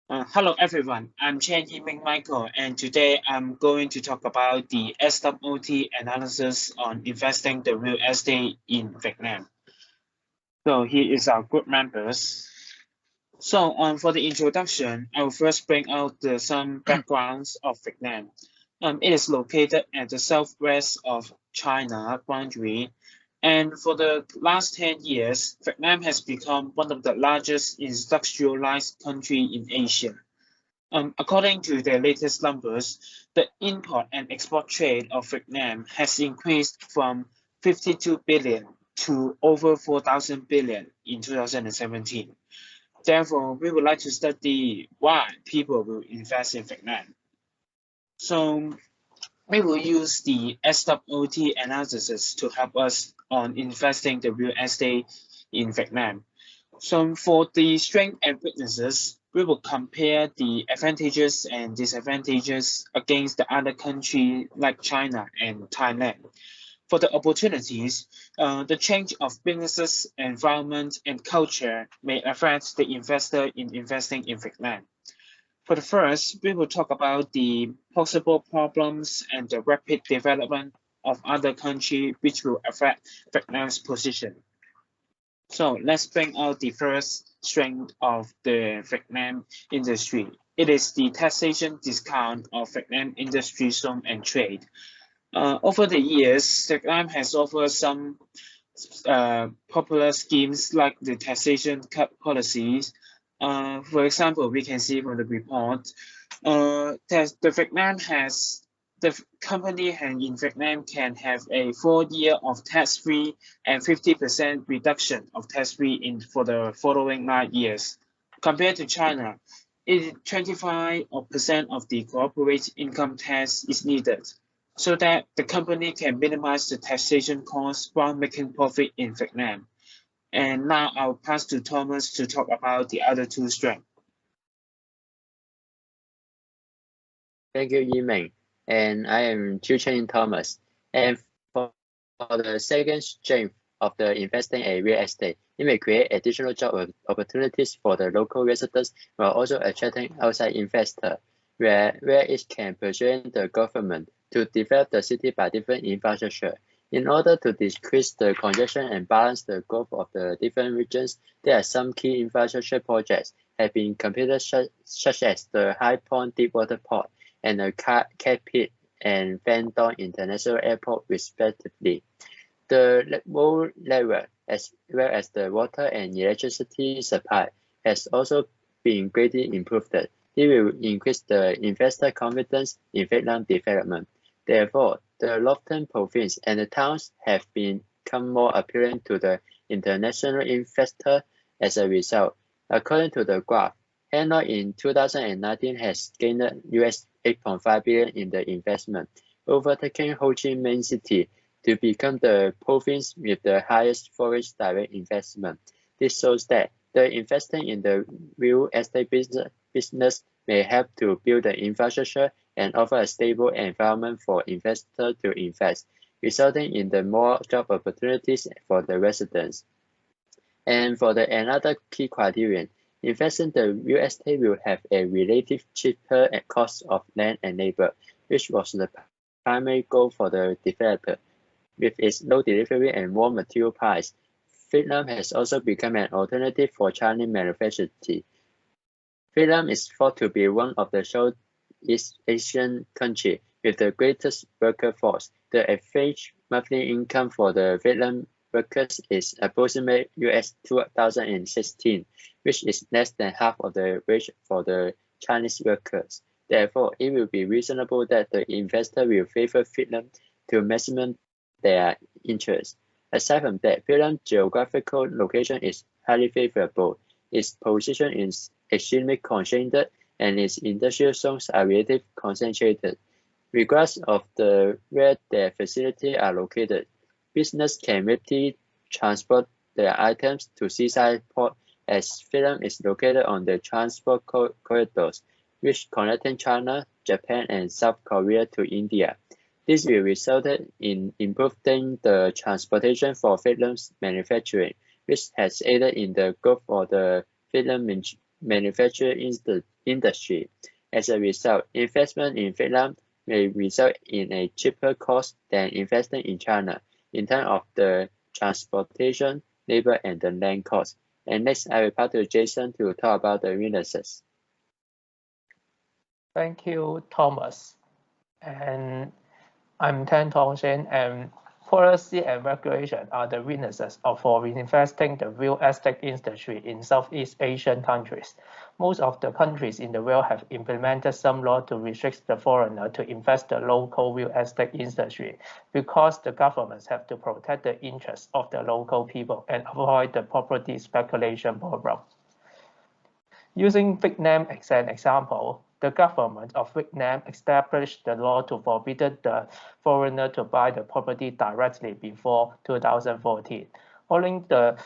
Hello everyone, I'm Chen Yiming Michael, and today I'm going to talk about the SWOT analysis on investing the real estate in Vietnam. So here is our group members. So for the introduction, I will first bring out some backgrounds of Vietnam. It is located at the southwest of China boundary, and for the last 10 years, Vietnam has become one of the largest industrialized country in Asia. According to the latest numbers, the import and export trade of Vietnam has increased from 52 billion to over 4,000 billion in 2017. Therefore, we would like to study why people will invest in Vietnam. So, we will use the SWOT analysis to help us on investing the real estate in Vietnam. So for the strengths and weaknesses, we will compare the advantages and disadvantages against the other countries like China and Thailand. For the opportunities, the change of businesses, environment, and culture may affect the investor in investing in Vietnam. For the first, we will talk about the possible problems and the rapid development of other countries which will affect Vietnam's position. So let's bring out the first strength of the Vietnam industry. It is the taxation discount of Vietnam industry zone and trade. Over the years, Vietnam has offered some popular schemes like the taxation cut policies. For example, we can see from the report that the company in Vietnam can have a 4 year of tax-free and 50% reduction of tax-free in for the following 9 years. Compared to China, 25% of the corporate income tax is needed so that the company can minimize the taxation costs while making profit in Vietnam. And now I'll pass to Thomas to talk about the other two strengths. Thank you, Yimeng. And I am Chu Chen Thomas. And for the second strength of the investing in real estate, it may create additional job opportunities for the local residents while also attracting outside investors, where it can persuade the government to develop the city by different infrastructure. In order to decrease the congestion and balance the growth of the different regions, there are some key infrastructure projects have been completed such as the High Point Deepwater Port and the Capit and Van Dong International Airport respectively. The road network as well as the water and electricity supply has also been greatly improved. It will increase the investor confidence in Vietnam development. Therefore, the northern province and the towns have become more appealing to the international investor as a result. According to the graph, Hanoi in 2019 has gained US 8.5 billion in the investment, overtaking Ho Chi Minh City to become the province with the highest foreign direct investment. This shows that the investing in the real estate business may help to build the infrastructure and offer a stable environment for investors to invest, resulting in the more job opportunities for the residents. And for the another key criterion, investing the real estate will have a relative cheaper cost of land and labor, which was the primary goal for the developer. With its low delivery and raw material price, Vietnam has also become an alternative for Chinese manufacturing. Vietnam is thought to be one of the Southeast Asian countries with the greatest worker force. The average monthly income for the Vietnam workers is approximately US 2016, which is less than half of the wage for the Chinese workers. Therefore, it will be reasonable that the investor will favor Vietnam to maximum their interest. Aside from that, Vietnam's geographical location is highly favorable. Its position is extremely concentrated and its industrial zones are relatively concentrated. Regardless of where their facilities are located, business can readily transport their items to seaside port as Vietnam is located on the transport corridors, which connecting China, Japan, and South Korea to India. This will result in improving the transportation for Vietnam's manufacturing, which has aided in the growth of the Vietnam manufacturing industry. As a result, investment in Vietnam may result in a cheaper cost than investing in China in terms of the transportation, labor, and the land cost. And next, I will pass to Jason to talk about the weaknesses. Thank you, Thomas. And I'm Tan Tong Shen, and policy and regulation are the weaknesses for investing the real estate industry in Southeast Asian countries. Most of the countries in the world have implemented some law to restrict the foreigner to invest the local real estate industry because the governments have to protect the interests of the local people and avoid the property speculation problem. Using Vietnam as an example, the government of Vietnam established the law to forbid the foreigner to buy the property directly before 2014. Only the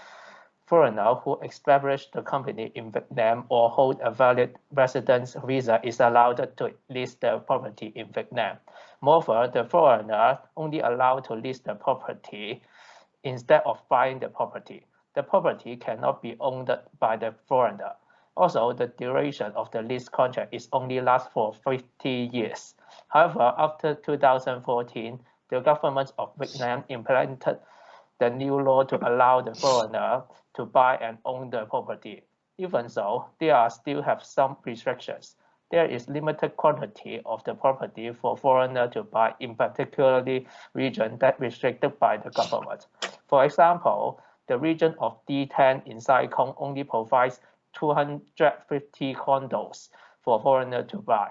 foreigner who established the company in Vietnam or hold a valid residence visa is allowed to list the property in Vietnam. Moreover, the foreigner only allowed to list the property instead of buying the property. The property cannot be owned by the foreigner. Also, the duration of the lease contract is only lasts for 50 years. However, after 2014, the government of Vietnam implemented the new law to allow the foreigner to buy and own the property. Even so, there still have some restrictions. There is limited quantity of the property for foreigner to buy in particularly region that restricted by the government. For example, the region of D10 in Sai Kung only provides 250 condos for foreigners to buy.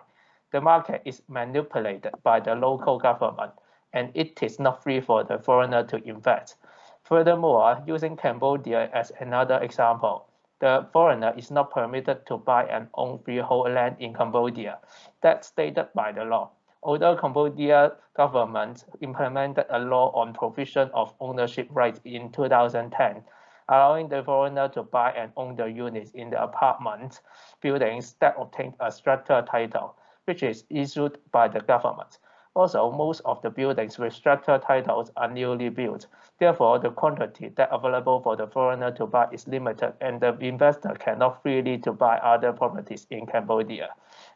The market is manipulated by the local government, and it is not free for the foreigner to invest. Furthermore, using Cambodia as another example, the foreigner is not permitted to buy and own freehold land in Cambodia. That's stated by the law. Although Cambodia government implemented a law on provision of ownership rights in 2010, allowing the foreigner to buy and own the units in the apartment buildings that obtain a strata title, which is issued by the government. Also, most of the buildings with strata titles are newly built. Therefore, the quantity that available for the foreigner to buy is limited, and the investor cannot freely to buy other properties in Cambodia.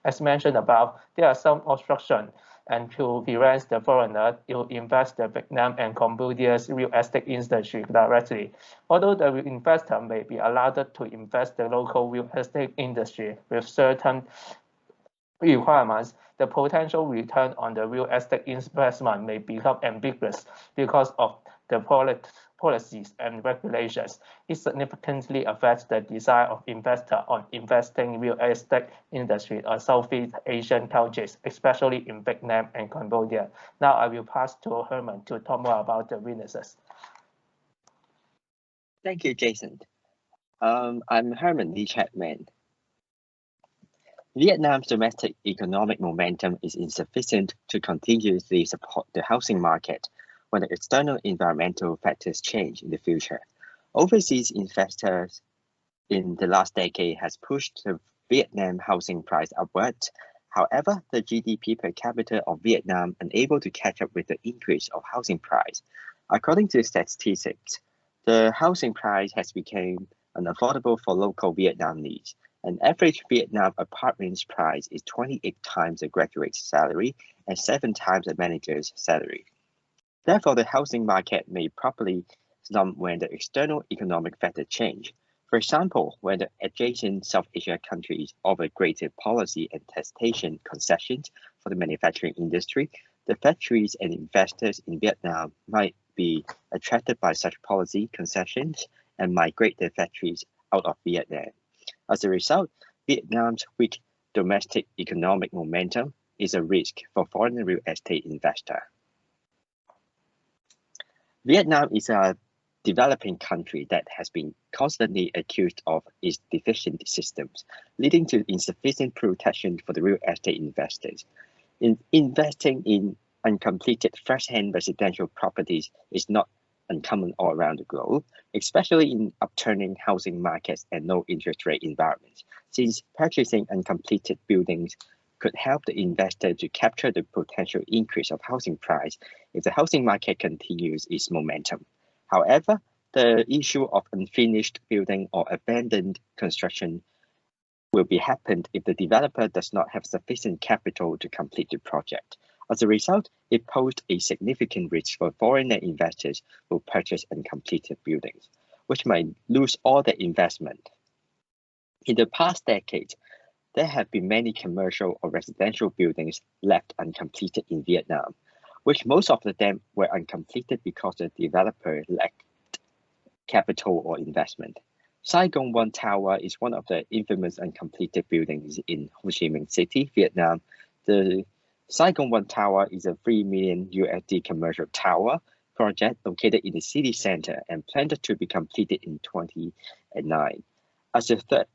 As mentioned above, there are some obstructions and to prevent the foreigner to invest the Vietnam and Cambodia's real estate industry directly. Although the investor may be allowed to invest the local real estate industry with certain requirements, the potential return on the real estate investment may become ambiguous because of the policies and regulations. It significantly affects the desire of investors on investing in real estate industry on Southeast Asian countries, especially in Vietnam and Cambodia. Now I will pass to Herman to talk more about the weaknesses. Thank you, Jason. I'm Herman Lee Chapman. Vietnam's domestic economic momentum is insufficient to continuously support the housing market when the external environmental factors change in the future. Overseas investors in the last decade has pushed the Vietnam housing price upwards. However, the GDP per capita of Vietnam unable to catch up with the increase of housing price. According to statistics, the housing price has become unaffordable for local Vietnamese. An average Vietnam apartment's price is 28 times a graduate's salary and 7 times a manager's salary. Therefore, the housing market may properly slump when the external economic factors change. For example, when the adjacent South Asia countries offer greater policy and taxation concessions for the manufacturing industry, the factories and investors in Vietnam might be attracted by such policy concessions and migrate their factories out of Vietnam. As a result, Vietnam's weak domestic economic momentum is a risk for foreign real estate investors. Vietnam is a developing country that has been constantly accused of its deficient systems, leading to insufficient protection for the real estate investors. Investing in uncompleted first-hand residential properties is not uncommon all around the globe, especially in upturning housing markets and low interest rate environments, since purchasing uncompleted buildings could help the investor to capture the potential increase of housing price if the housing market continues its momentum. However, the issue of unfinished building or abandoned construction will be happened if the developer does not have sufficient capital to complete the project. As a result, it posed a significant risk for foreign investors who purchase uncompleted buildings, which might lose all their investment. In the past decade, there have been many commercial or residential buildings left uncompleted in Vietnam, which most of them were uncompleted because the developer lacked capital or investment. Saigon 1 Tower is one of the infamous uncompleted buildings in Ho Chi Minh City, Vietnam. The Saigon 1 Tower is a $3 million USD commercial tower project located in the city center and planned to be completed in 2009 as the third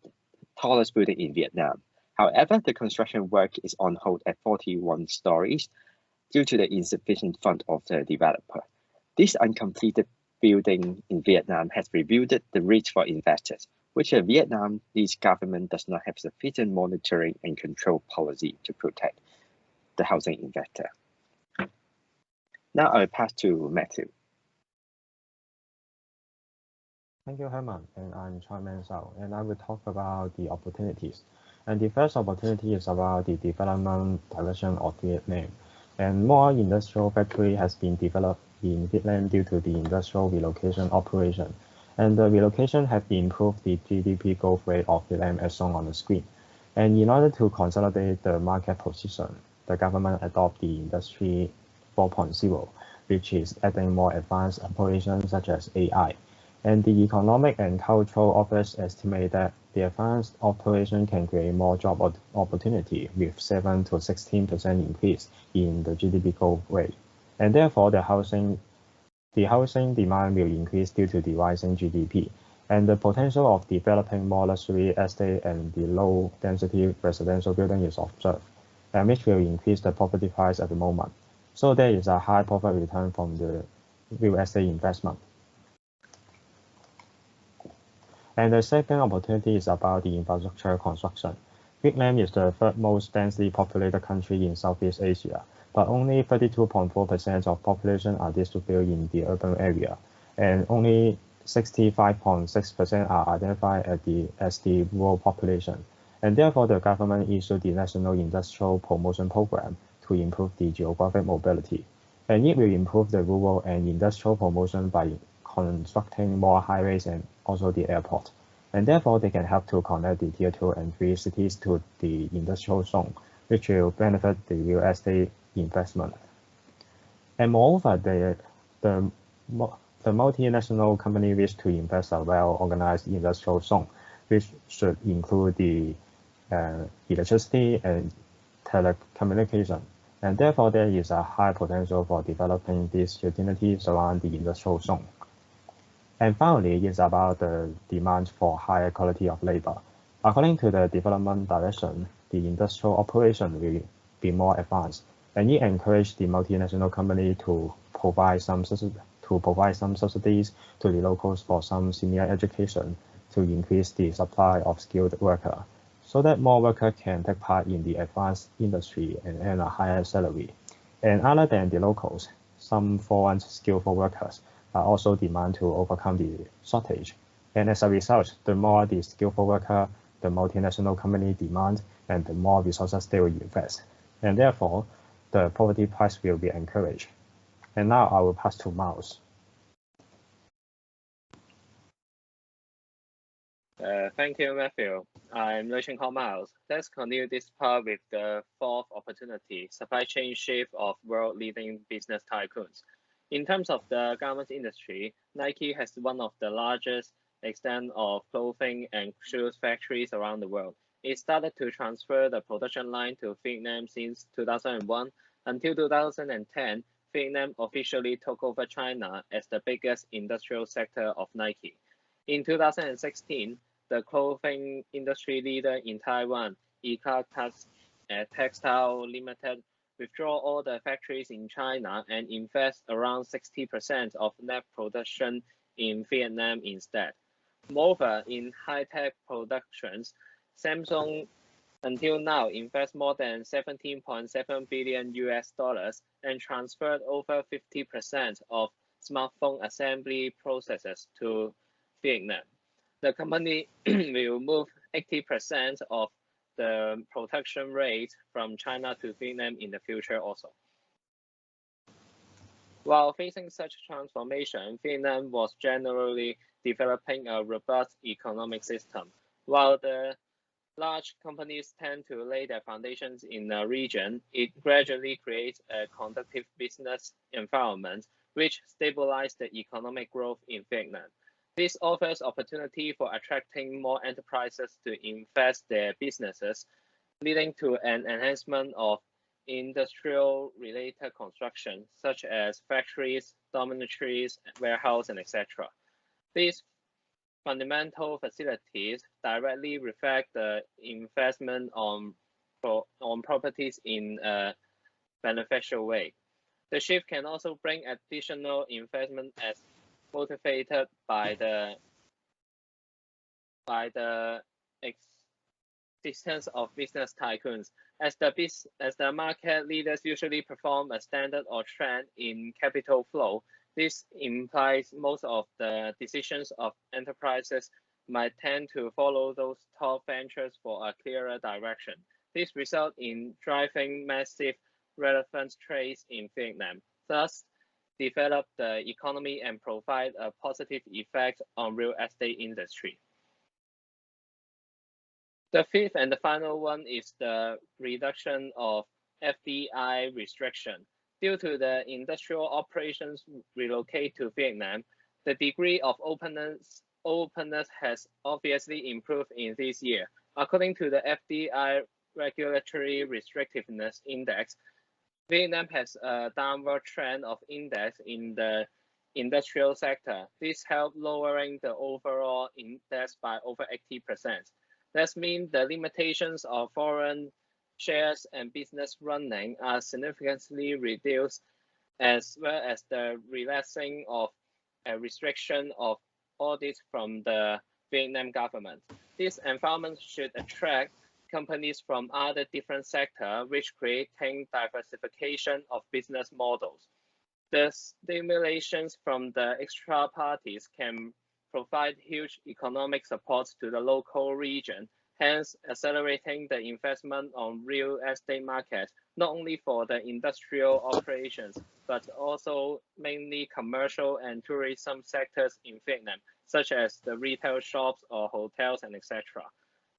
tallest building in Vietnam. However, the construction work is on hold at 41 stories due to the insufficient fund of the developer. This uncompleted building in Vietnam has revealed the risk for investors, which the Vietnamese government does not have sufficient monitoring and control policy to protect the housing investor. Now I will pass to Matthew. Thank you, Herman, and I'm Chai-Man Sao, and I will talk about the opportunities. And the first opportunity is about the development direction of Vietnam. And more industrial factory has been developed in Vietnam due to the industrial relocation operation. And the relocation have improved the GDP growth rate of Vietnam as shown on the screen. And in order to consolidate the market position, the government adopt the Industry 4.0, which is adding more advanced operations such as AI. And the Economic and Cultural Office estimate that the advanced operation can create more job opportunity with 7 to 16% increase in the GDP growth rate. And therefore, the housing demand will increase due to the rising GDP. And the potential of developing more luxury estate and the low density residential building is observed, and which will increase the property price at the moment. So there is a high profit return from the real estate investment. And the second opportunity is about the infrastructure construction. Vietnam is the third most densely populated country in Southeast Asia, but only 32.4% of population are distributed in the urban area, and only 65.6% are identified as the rural population. And therefore, the government issued the National Industrial Promotion Program to improve the geographic mobility. And it will improve the rural and industrial promotion by constructing more highways and also the airport. And therefore, they can help to connect the tier 2 and 3 cities to the industrial zone, which will benefit the real estate investment. And moreover, the multinational company wish to invest a well-organized industrial zone, which should include the electricity and telecommunication. And therefore, there is a high potential for developing these utilities around the industrial zone. And finally, it's about the demand for higher quality of labor. According to the development direction, the industrial operation will be more advanced, and it encouraged the multinational company to provide some subsidies to the locals for some senior education to increase the supply of skilled workers, so that more workers can take part in the advanced industry and earn a higher salary. And other than the locals, some foreign skillful workers are also demand to overcome the shortage. And as a result, the more the skillful worker the multinational company demand, and the more resources they will invest. And therefore, the property price will be encouraged. And now I will pass to Miles. Thank you, Matthew. I'm Lucian Miles. Let's continue this part with the fourth opportunity, supply chain shift of world-leading business tycoons. In terms of the garment industry, Nike has one of the largest extent of clothing and shoes factories around the world. It started to transfer the production line to Vietnam since 2001. Until 2010, Vietnam officially took over China as the biggest industrial sector of Nike. In 2016, the clothing industry leader in Taiwan, Ika Textile Limited, withdraw all the factories in China and invest around 60% of net production in Vietnam instead. Moreover, in high-tech productions, Samsung until now invest more than $17.7 billion and transferred over 50% of smartphone assembly processes to Vietnam. The company will move 80% of the production rate from China to Vietnam in the future also. While facing such transformation, Vietnam was generally developing a robust economic system. While the large companies tend to lay their foundations in a region, it gradually creates a conducive business environment which stabilizes the economic growth in Vietnam. This offers opportunity for attracting more enterprises to invest their businesses, leading to an enhancement of industrial-related construction, such as factories, dormitories, warehouses, and etc. These fundamental facilities directly reflect the investment on properties in a beneficial way. The shift can also bring additional investment as motivated by the existence of business tycoons. As the market leaders usually perform a standard or trend in capital flow, this implies most of the decisions of enterprises might tend to follow those top ventures for a clearer direction. This results in driving massive relevant trades in Vietnam, thus develop the economy and provide a positive effect on real estate industry. The fifth and the final one is the reduction of FDI restriction. Due to the industrial operations relocate to Vietnam, the degree of openness has obviously improved in this year. According to the FDI Regulatory Restrictiveness Index, Vietnam has a downward trend of index in the industrial sector. This helped lowering the overall index by over 80%. That means the limitations of foreign shares and business running are significantly reduced, as well as the relaxing of a restriction of audits from the Vietnam government. This environment should attract companies from other different sectors, which creating diversification of business models. The stimulations from the extra parties can provide huge economic support to the local region, hence accelerating the investment on real estate market, not only for the industrial operations, but also mainly commercial and tourism sectors in Vietnam, such as the retail shops or hotels and etc.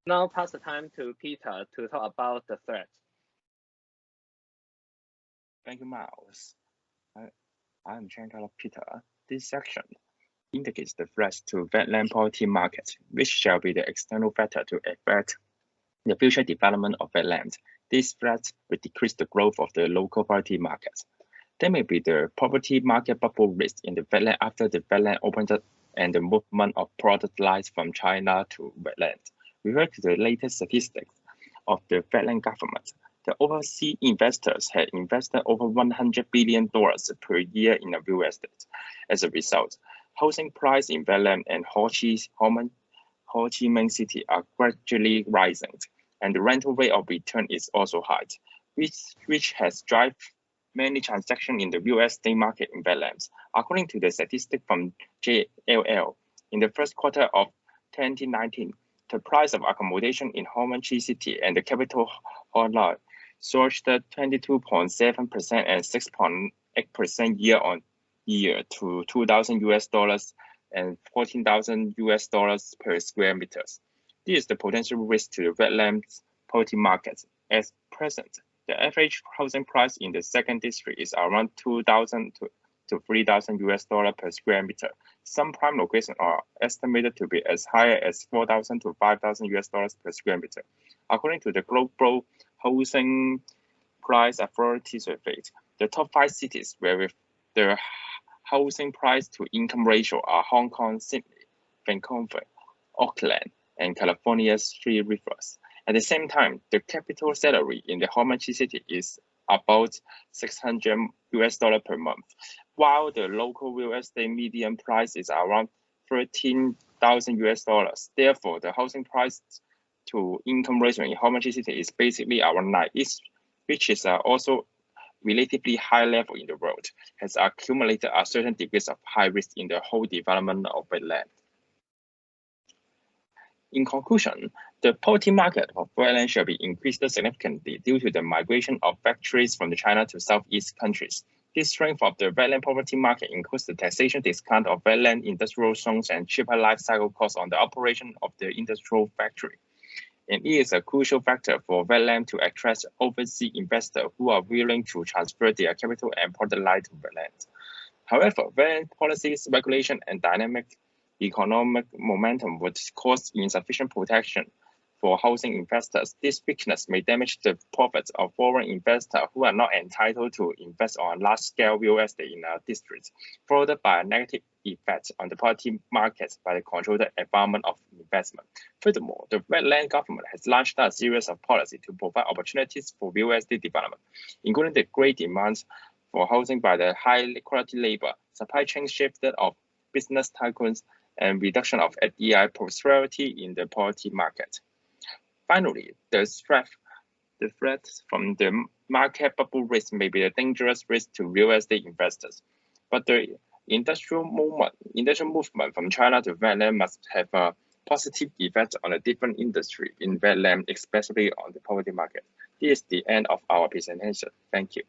Now pass the time to Peter to talk about the threat. Thank you, Miles. I'm Chancellor Peter. This section indicates the threats to Vietnam property market, which shall be the external factor to affect the future development of Vietnam. These threats will decrease the growth of the local property market. There may be the property market bubble risk in the Vietnam after the Vietnam opened up and the movement of product lines from China to Vietnam. Refer to the latest statistics of the Vietnam government. The overseas investors had invested over $100 billion per year in the real estate. As a result, housing prices in Vietnam and Ho Chi Minh City are gradually rising, and the rental rate of return is also high, which has driven many transactions in the real estate market in Vietnam. According to the statistic from JLL, in the first quarter of 2019, the price of accommodation in Ho Chi Minh City and the capital Ho surged 22.7% and 6.8% year-on-year to $2,000 and $14,000 per square meters. This is the potential risk to Vietnam's property market. At present, the average housing price in the second district is around $2,000 to $3,000 per square meter. Some prime locations are estimated to be as high as $4,000 to $5,000 per square meter. According to the Global Housing Price Authority survey, the top 5 cities where the housing price to income ratio are Hong Kong, Sydney, Vancouver, Auckland, and California's Three Rivers. At the same time, the capital salary in the Ho Chi Minh City is about $600 per month, while the local real estate median price is around $13,000. Therefore, the housing price to income ratio in Ho Chi Minh City is basically around 9, which is also relatively high level in the world, has accumulated a certain degrees of high risk in the whole development of Vietnam. In conclusion, the property market of Vietnam shall be increased significantly due to the migration of factories from China to Southeast countries. This strength of the Vietnam property market includes the taxation discount of Vietnam industrial zones and cheaper life cycle costs on the operation of the industrial factory. And it is a crucial factor for Vietnam to attract overseas investors who are willing to transfer their capital and product line to Vietnam. However, Vietnam policies, regulation, and dynamic economic momentum would cause insufficient protection for housing investors. This weakness may damage the profits of foreign investors who are not entitled to invest on large-scale real estate in a district, followed by a negative effect on the property market by the controlled environment of investment. Furthermore, the Vietnam government has launched a series of policies to provide opportunities for real estate development, including the great demand for housing by the high-quality labor, supply chain shift of business tycoons, and reduction of FDI prosperity in the property market. Finally, the threat from the market bubble risk may be a dangerous risk to real estate investors. But the industrial movement from China to Vietnam must have a positive effect on a different industry in Vietnam, especially on the property market. This is the end of our presentation. Thank you.